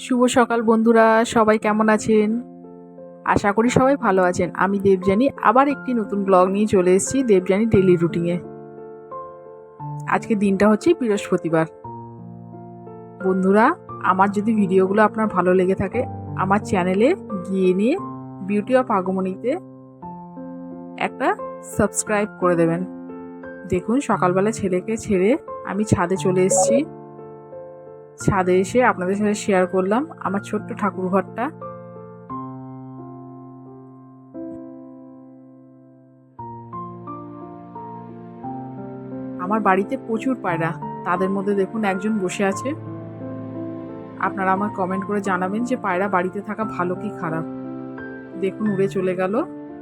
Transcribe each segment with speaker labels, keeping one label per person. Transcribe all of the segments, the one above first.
Speaker 1: শুভ সকাল বন্ধুরা, সবাই কেমন আছেন? আশা করি সবাই ভালো আছেন। আমি দেবযানী আবার একটি নতুন ব্লগ নিয়ে চলে এসেছি দেবযানী ডেইলি রুটিনে। আজকে দিনটা হচ্ছে বৃহস্পতিবার। বন্ধুরা, আমার যদি ভিডিওগুলো আপনার ভালো লেগে থাকে আমার চ্যানেলে গিয়ে নিয়ে বিউটি অফ আগমনীতে একটা সাবস্ক্রাইব করে দেবেন। দেখুন সকালবেলা ছেলেকে ছেড়ে আমি ছাদে চলে এসেছি। ছাদে এসে আপনাদের সাথে শেয়ার করলাম আমার ছোট্ট ঠাকুরঘরটা। আমার বাড়িতে প্রচুর পায়রা, তাদের মধ্যে দেখুন একজন বসে আছে। আপনারা আমার কমেন্ট করে জানাবেন যে পায়রা বাড়িতে থাকা ভালো কি খারাপ। দেখুন উড়ে চলে গেল।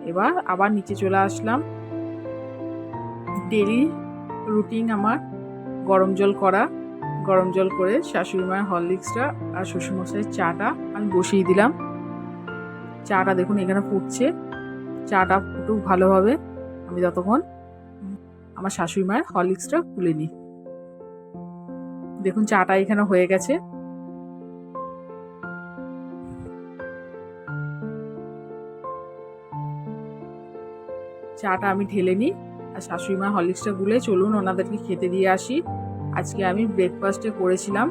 Speaker 1: এবার আবার নিচে চলে আসলাম। ডেলি রুটিন আমার গরম জল করা। গরম জল করে শাশুড়ি মায়ের হরলিক্সটা আর শ্বশুরমশাইয়ের চাটা আমি বসিয়ে দিলাম। চাটা দেখুন এখানে ফুটছে। চাটা ফুটুক ভালোভাবে, আমি ততক্ষণ আমার শাশুড়ি মায়ের হরলিক্সটা খুলে নিই। দেখুন চাটা এখানে হয়ে গেছে। চাটা আমি ঢেলে নিই আর শাশুড়ি মা হরলিক্সটা গুলে চলুন ওনাদেরকে খেতে দিয়ে আসি। আজকে আমি ব্রেকফাস্টে করেছিলাম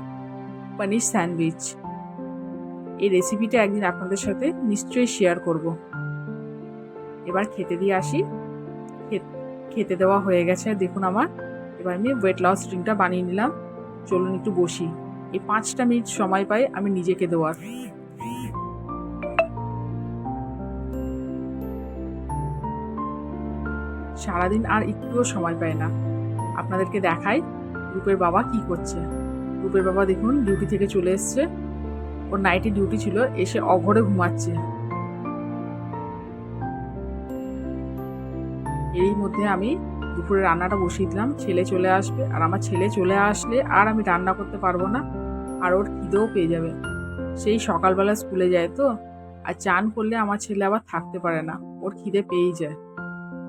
Speaker 1: পনির স্যান্ডউইচ। এই রেসিপিটা একদিন আপনাদের সাথে নিশ্চয়ই শেয়ার করব। এবার খেতে দিয়ে আসি। খেতে দেওয়া হয়ে গেছে দেখুন আমার। এবার আমি ওয়েট লস ড্রিঙ্কটা বানিয়ে নিলাম। চলুন একটু বসি, এই 5টা মিনিট সময় পাই আমি নিজেকে দেওয়ার। সারাদিন আর একটুও সময় পায় না। আপনাদেরকে দেখাই রূপের বাবা কি করছে। রূপের বাবা দেখুন ডিউটি থেকে চলে এসছে। ওর নাইটে ডিউটি ছিল, এসে অঘরে ঘুমাচ্ছে। এরই মধ্যে আমি দুপুরে রান্নাটা বসিয়ে দিলাম। ছেলে চলে আসবে, আর আমার ছেলে চলে আসলে আর আমি রান্না করতে পারবো না, আর ওর খিদেও পেয়ে যাবে। সেই সকালবেলা স্কুলে যায় তো, আর চান করলে আমার ছেলে আবার থাকতে পারে না, ওর খিদে পেয়েই যায়।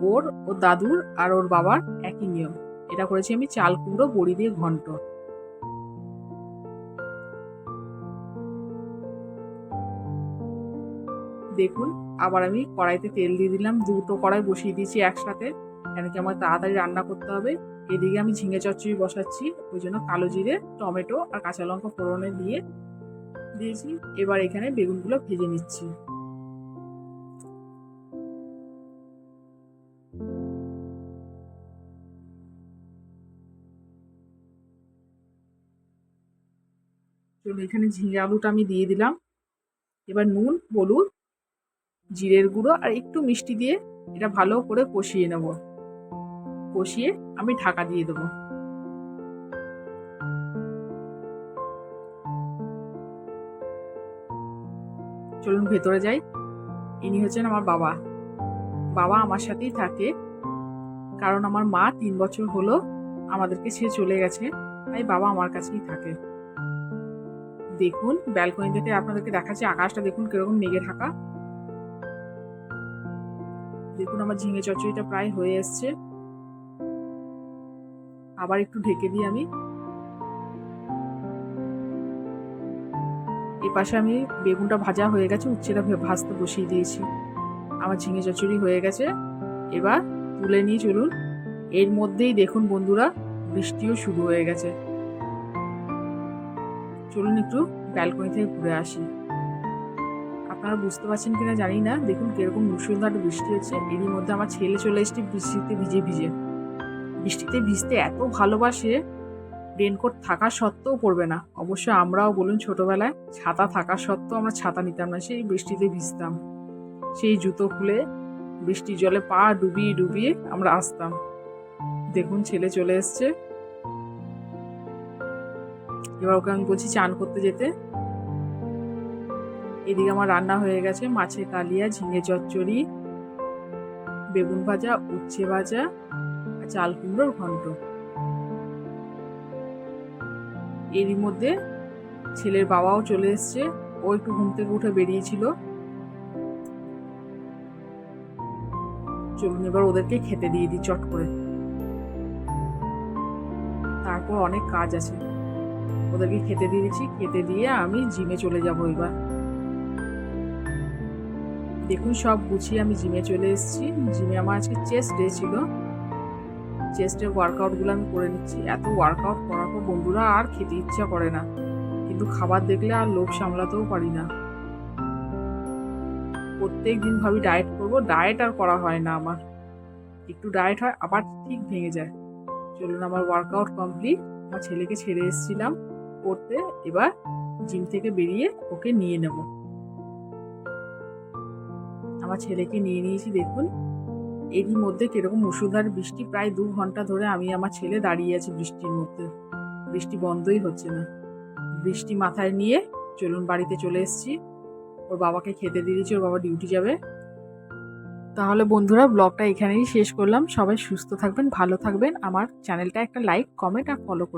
Speaker 1: ওর দাদুর আর ওর বাবার একই নিয়ম। এটা করেছি আমি চাল কুমড়ো বড়ি দিয়ে ঘন্ট। দেখুন আবার আমি কড়াইতে তেল দিয়ে দিলাম। 2টো কড়াই বসিয়ে দিয়েছি একসাথে, কেন কি আমার তাড়াতাড়ি রান্না করতে হবে। এদিকে আমি ঝিঙে চচ্চড়ি বসাচ্ছি, ওই জন্য কালো জিরে, টমেটো আর কাঁচা লঙ্কা ফোড়নে দিয়েছি। এবার এখানে বেগুনগুলো ভেজে নিচ্ছি। চলুন এখানে ঝিঙে আলুটা আমি দিয়ে দিলাম। এবার নুন, হলুদ, জিরের গুঁড়ো আর একটু মিষ্টি দিয়ে এটা ভালো করে কষিয়ে নেব। কষিয়ে আমি ঢাকা দিয়ে দেবো। চলুন ভেতরে যাই। ইনি হচ্ছেন আমার বাবা। বাবা আমার সাথেই থাকে, কারণ আমার মা 3 বছর হলো আমাদেরকে ছেড়ে চলে গেছে, তাই বাবা আমার কাছেই থাকে। দেখুন ব্যালকনি থেকে আপনাদেরকে দেখাচ্ছি আকাশটা, দেখুন কিরকম মেঘে ঢাকা। দেখুন আমার ঝিঙে চচ্চড়িটা প্রায় হয়ে এসছে। আবার একটু ঢেকে দিই আমি। এই পাশে আমি বেগুনটা ভাজা হয়ে গেছে, উচ্ছেটা ভাজতে বসিয়ে দিয়েছি। আমার ঝিঙে চচ্চড়ি হয়ে গেছে। এবার তুলে নিয়ে চলুন। এর মধ্যেই দেখুন বন্ধুরা বৃষ্টিও শুরু হয়ে গেছে। চলুন একটু ব্যালকনি থেকে ঘুরে আসি। আপনারা বুঝতে পারছেন কিনা জানি না, দেখুন কিরকম মুষলধারে বৃষ্টি হচ্ছে। এরই মধ্যে আমার ছেলে চলে এসেছে বৃষ্টিতে ভিজে। বৃষ্টিতে ভিজতে এত ভালোবাসে, রেনকোট থাকা সত্ত্বেও পরবে না। অবশ্য আমরাও বলুন ছোটবেলায় ছাতা থাকা সত্ত্বেও আমরা ছাতা নিতাম না, সেই বৃষ্টিতে ভিজতাম। সেই জুতো খুলে বৃষ্টির জলে পা ডুবিয়ে আমরা আসতাম। দেখুন ছেলে চলে এসছে। এবার ওকে আমি বলছি চান করতে যেতে। এদিকে আমার রান্না হয়ে গেছে মাছের কালিয়া, ঝিঙে চচ্চড়ি, বেগুন ভাজা, উচ্ছে ভাজা আর চাল কুমড়োর ঘন্ট। এরই মধ্যে ছেলের বাবাও চলে এসছে। ও একটু ঘুম থেকে উঠে বেরিয়েছিল। চলুন এবার ওদেরকে খেতে দিয়ে দিই চট করে, তারপর অনেক কাজ আছে। ওদেরকে খেতে দিয়েছি, খেতে দিয়ে আমি জিমে চলে যাব এবার। দেখুন সব গুছিয়ে আমি জিমে চলে এসেছি। জিমে আমার আজকে চেস্ট ডে ছিল, চেস্টের ওয়ার্কআউটগুলো আমি করে নিচ্ছি। এত ওয়ার্কআউট করার পর বন্ধুরা আর খেতে ইচ্ছা করে না, কিন্তু খাবার দেখলে আর লোভ সামলাতেও পারি না। প্রত্যেক দিন ভাবি ডায়েট করব, ডায়েট আর করা হয় না আমার। একটু ডায়েট হয় আবার ঠিক ভেঙে যায়। চলুন, আমার ওয়ার্কআউট কমপ্লিট। আমার ছেলেকে ছেড়ে এসেছিলাম পড়তে, এবার জিম থেকে বেরিয়ে ওকে নিয়ে নেব। আমার ছেলেকে নিয়ে নিয়েছি। দেখুন এরই মধ্যে কিরকম মুষলধারে বৃষ্টি, প্রায় 2 ঘন্টা ধরে আমি আমার ছেলে দাঁড়িয়ে আছি বৃষ্টির মধ্যে, বৃষ্টি বন্ধই হচ্ছে না। বৃষ্টি মাথায় নিয়ে চলুন বাড়িতে চলে এসেছি। ওর বাবাকে খেতে দিয়ে দিয়েছি, ওর বাবা ডিউটি যাবে। তাহলে বন্ধুরা ব্লগটা এখানেই শেষ করলাম। সবাই সুস্থ থাকবেন, ভালো থাকবেন। আমার চ্যানেলটা একটা লাইক, কমেন্ট আর ফলো করুন।